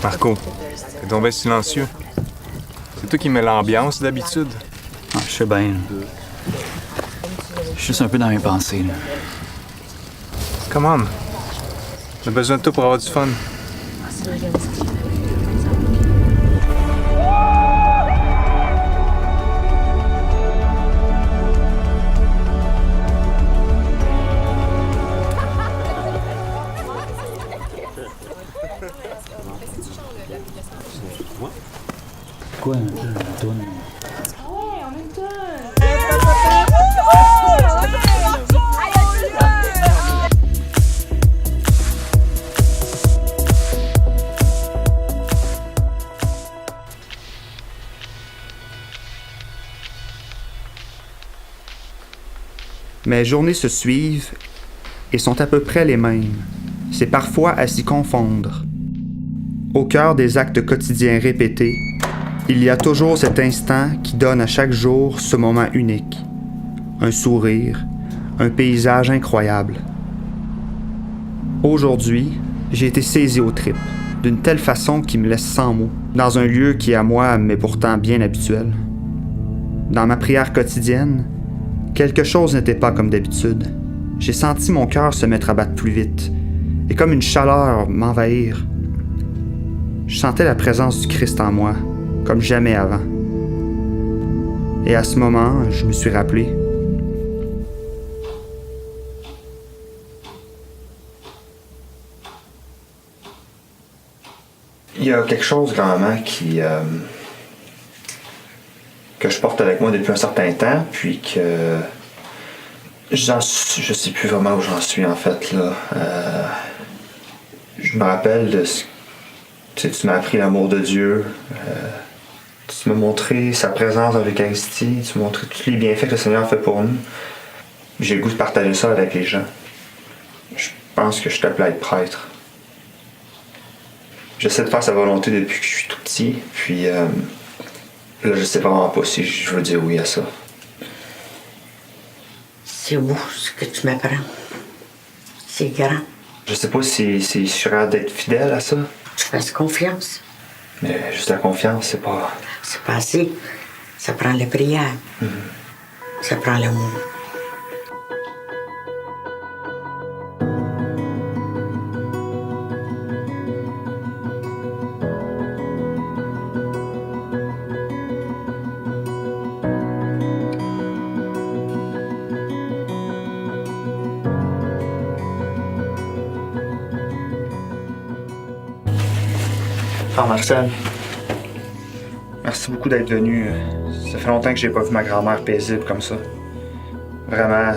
Marco, t'es donc bien silencieux. C'est toi qui mets l'ambiance d'habitude. Ah, je sais bien. Je suis juste un peu dans mes pensées, là. Come on. On a besoin de toi pour avoir du fun. Quoi, une toune? Mes journées se suivent et sont à peu près les mêmes. C'est parfois à s'y confondre. Au cœur des actes quotidiens répétés, il y a toujours cet instant qui donne à chaque jour ce moment unique. Un sourire, un paysage incroyable. Aujourd'hui, j'ai été saisi aux tripes, d'une telle façon qui me laisse sans mots, dans un lieu qui à moi m'est pourtant bien habituel. Dans ma prière quotidienne, quelque chose n'était pas comme d'habitude. J'ai senti mon cœur se mettre à battre plus vite, et comme une chaleur m'envahir. Je sentais la présence du Christ en moi, comme jamais avant. Et à ce moment, je me suis rappelé. Il y a quelque chose vraiment que je porte avec moi depuis un certain temps, puis que je sais plus vraiment où j'en suis en fait là. Je me rappelle de ce que tu m'as appris l'amour de Dieu. Tu m'as montré sa présence dans l'Eucharistie, tu m'as montré tous les bienfaits que le Seigneur fait pour nous. J'ai le goût de partager ça avec les gens. Je pense que je suis appelé à être prêtre. J'essaie de faire sa volonté depuis que je suis tout petit, puis là je sais vraiment pas si je veux dire oui à ça. C'est beau ce que tu m'apprends. C'est grand. Je sais pas si je suis capable d'être fidèle à ça. Tu fasses confiance. Mais juste la confiance, c'est pas... C'est pas assez. Ça prend la prière. Ça prend l'amour. Frère Marcel, merci beaucoup d'être venu. Ça fait longtemps que j'ai pas vu ma grand-mère paisible comme ça. Vraiment,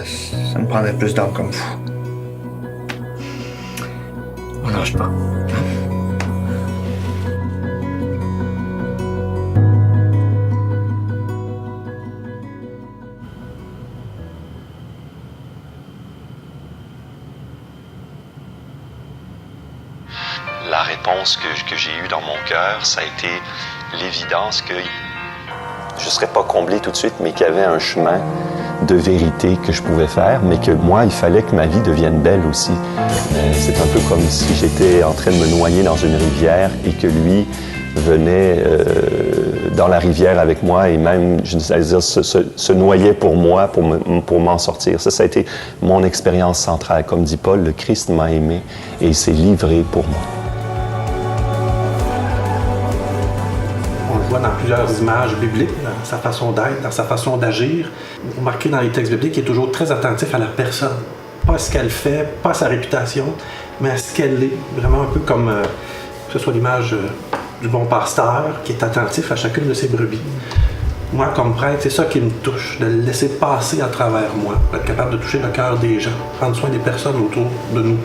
ça me prendrait plus d'hommes comme vous. On lâche pas. La réponse que j'ai eue dans mon cœur, ça a été l'évidence que je ne serais pas comblé tout de suite, mais qu'il y avait un chemin de vérité que je pouvais faire, mais que moi, il fallait que ma vie devienne belle aussi. C'est un peu comme si j'étais en train de me noyer dans une rivière et que lui venait dans la rivière avec moi et même, je veux dire, se noyait pour moi, pour m'en sortir. Ça a été mon expérience centrale. Comme dit Paul, le Christ m'a aimé et il s'est livré pour moi. On le voit dans plusieurs images bibliques, dans sa façon d'être, dans sa façon d'agir. Remarquez dans les textes bibliques qu'il est toujours très attentif à la personne. Pas à ce qu'elle fait, pas à sa réputation, mais à ce qu'elle est. Vraiment un peu comme, que ce soit l'image du bon pasteur qui est attentif à chacune de ses brebis. Moi, comme prêtre, c'est ça qui me touche, de le laisser passer à travers moi, être capable de toucher le cœur des gens, prendre soin des personnes autour de nous.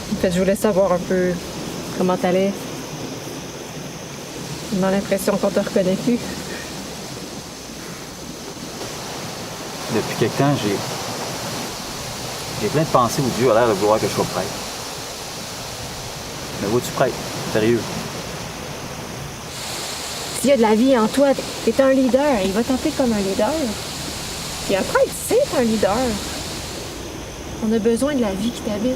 En fait, je voulais savoir un peu comment t'allais. On a l'impression qu'on te reconnaît plus. Depuis quelque temps, j'ai plein de pensées où Dieu a l'air de vouloir que je sois prêtre. Mais où tu prêtre? Sérieux? s'il y a de la vie en toi, t'es un leader. Il va t'appeler comme un leader. Puis un prêtre, c'est un leader. On a besoin de la vie qui t'habite.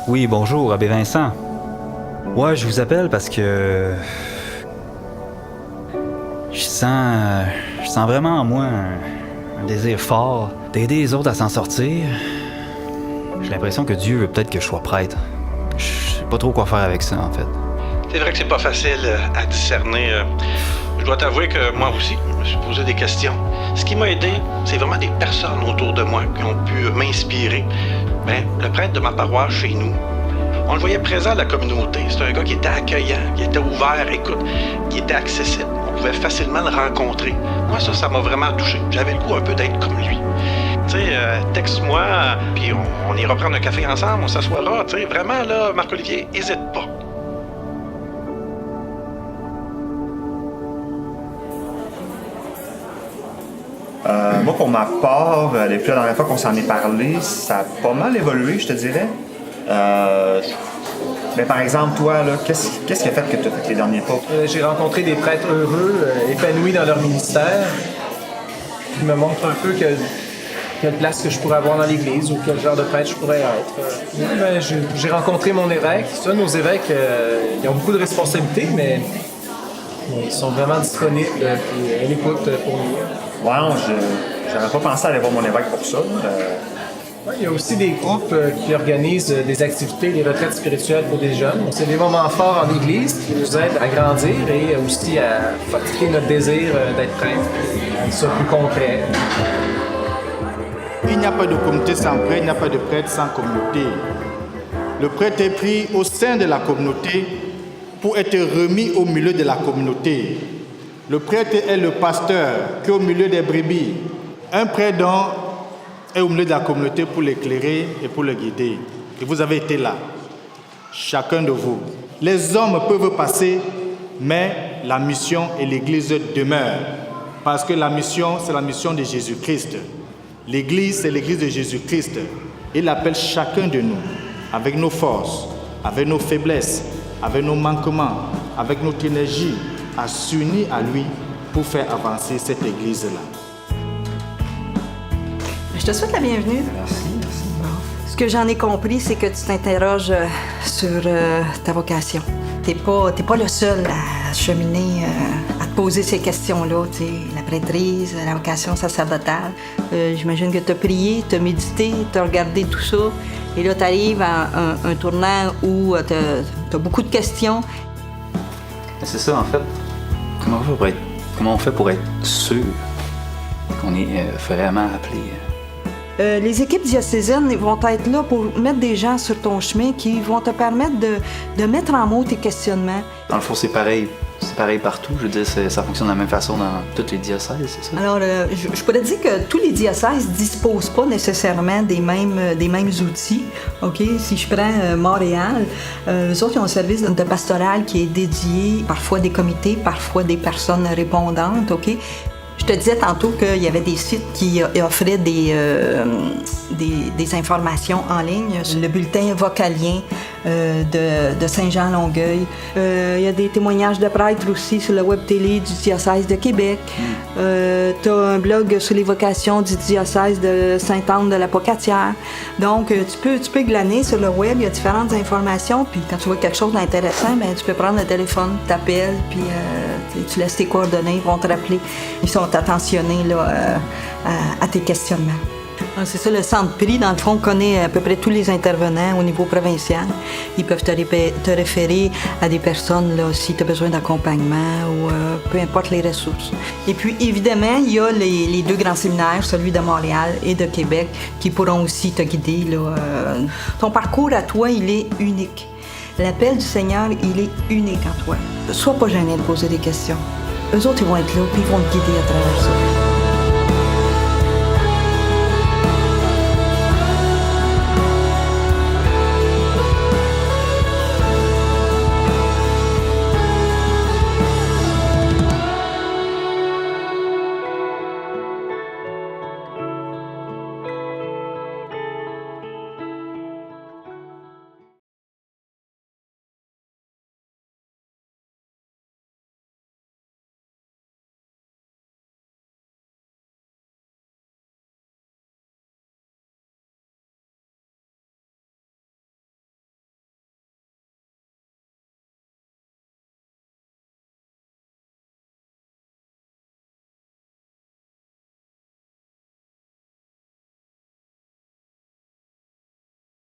Oui, bonjour, Abbé Vincent. Ouais, je vous appelle parce que... Je sens vraiment en moi un désir fort d'aider les autres à s'en sortir. J'ai l'impression que Dieu veut peut-être que je sois prêtre. Je sais pas trop quoi faire avec ça, en fait. C'est vrai que c'est pas facile à discerner. Je dois t'avouer que moi aussi, je me suis posé des questions. Ce qui m'a aidé, c'est vraiment des personnes autour de moi qui ont pu m'inspirer. Ben, le prêtre de ma paroisse chez nous, on le voyait présent à la communauté. C'est un gars qui était accueillant, qui était ouvert, écoute, qui était accessible. On pouvait facilement le rencontrer. Moi, ça m'a vraiment touché. J'avais le goût un peu d'être comme lui. Tu sais, texte-moi, puis on ira prendre un café ensemble, on s'assoira. Tu sais, vraiment, là, Marc-Olivier, hésite pas. Moi, pour ma part, depuis la dernière fois qu'on s'en est parlé, ça a pas mal évolué, je te dirais. Mais par exemple, toi, là, qu'est-ce qui a fait que tu as fait les derniers pas? J'ai rencontré des prêtres heureux, épanouis dans leur ministère, qui me montrent un peu quelle place que je pourrais avoir dans l'Église ou quel genre de prêtre je pourrais être. J'ai rencontré mon évêque. Ça, nos évêques, ils ont beaucoup de responsabilités, mais ils sont vraiment disponibles et à l'écoute pour nous. Ouais, j'aurais pas pensé aller voir mon évêque pour ça. Ouais, il y a aussi des groupes qui organisent des activités, des retraites spirituelles pour des jeunes. C'est des moments forts en Église qui nous aident à grandir et aussi à fortifier notre désir d'être prêtre, à rendre ça plus concret. Il n'y a pas de communauté sans prêtre, il n'y a pas de prêtre sans communauté. Le prêtre est pris au sein de la communauté pour être remis au milieu de la communauté. Le prêtre est le pasteur qui est au milieu des brebis. Un prêtre donc est au milieu de la communauté pour l'éclairer et pour le guider. Et vous avez été là, chacun de vous. Les hommes peuvent passer, mais la mission et l'Église demeurent. Parce que la mission, c'est la mission de Jésus-Christ. L'Église, c'est l'Église de Jésus-Christ. Il appelle chacun de nous, avec nos forces, avec nos faiblesses, avec nos manquements, avec notre énergie, à s'unir à lui pour faire avancer cette Église-là. Je te souhaite la bienvenue. Merci. Bon. Ce que j'en ai compris, c'est que tu t'interroges sur ta vocation. T'es pas le seul à cheminer, à te poser ces questions-là, tu sais, la prêtrise, la vocation sacerdotale. J'imagine que tu as prié, tu as médité, tu as regardé tout ça, et là, tu arrives à un tournant où tu as beaucoup de questions. C'est ça, en fait. Comment on fait pour être sûr qu'on est vraiment appelé? Les équipes diocésaines vont être là pour mettre des gens sur ton chemin qui vont te permettre de mettre en mots tes questionnements. Dans le fond, c'est pareil partout. Je veux dire, ça fonctionne de la même façon dans tous les diocèses, c'est ça? Alors, je pourrais dire que tous les diocèses ne disposent pas nécessairement des mêmes outils. OK? Si je prends Montréal, eux autres, ils ont un service de pastoral qui est dédié, parfois des comités, parfois des personnes répondantes. OK? Je te disais tantôt qu'il y avait des sites qui offraient des informations en ligne. Le bulletin vocalien de Saint-Jean-Longueuil. Il y a des témoignages de prêtres aussi sur la web télé du diocèse de Québec. Tu as un blog sur les vocations du diocèse de Sainte-Anne de la Pocatière. Donc, tu peux glaner sur le web, il y a différentes informations. Puis quand tu vois quelque chose d'intéressant, ben, tu peux prendre le téléphone, t'appelles, puis tu laisses tes coordonnées, ils vont te rappeler. Ils sont attentionnés là, à tes questionnements. C'est ça, le centre PRI, dans le fond, connaît à peu près tous les intervenants au niveau provincial. Ils peuvent te référer à des personnes là, si tu as besoin d'accompagnement ou peu importe les ressources. Et puis, évidemment, il y a les deux grands séminaires, celui de Montréal et de Québec, qui pourront aussi te guider. Là. Ton parcours à toi, il est unique. L'appel du Seigneur, il est unique en toi. Sois pas gêné de poser des questions. Eux autres, ils vont être là, puis ils vont te guider à travers ça.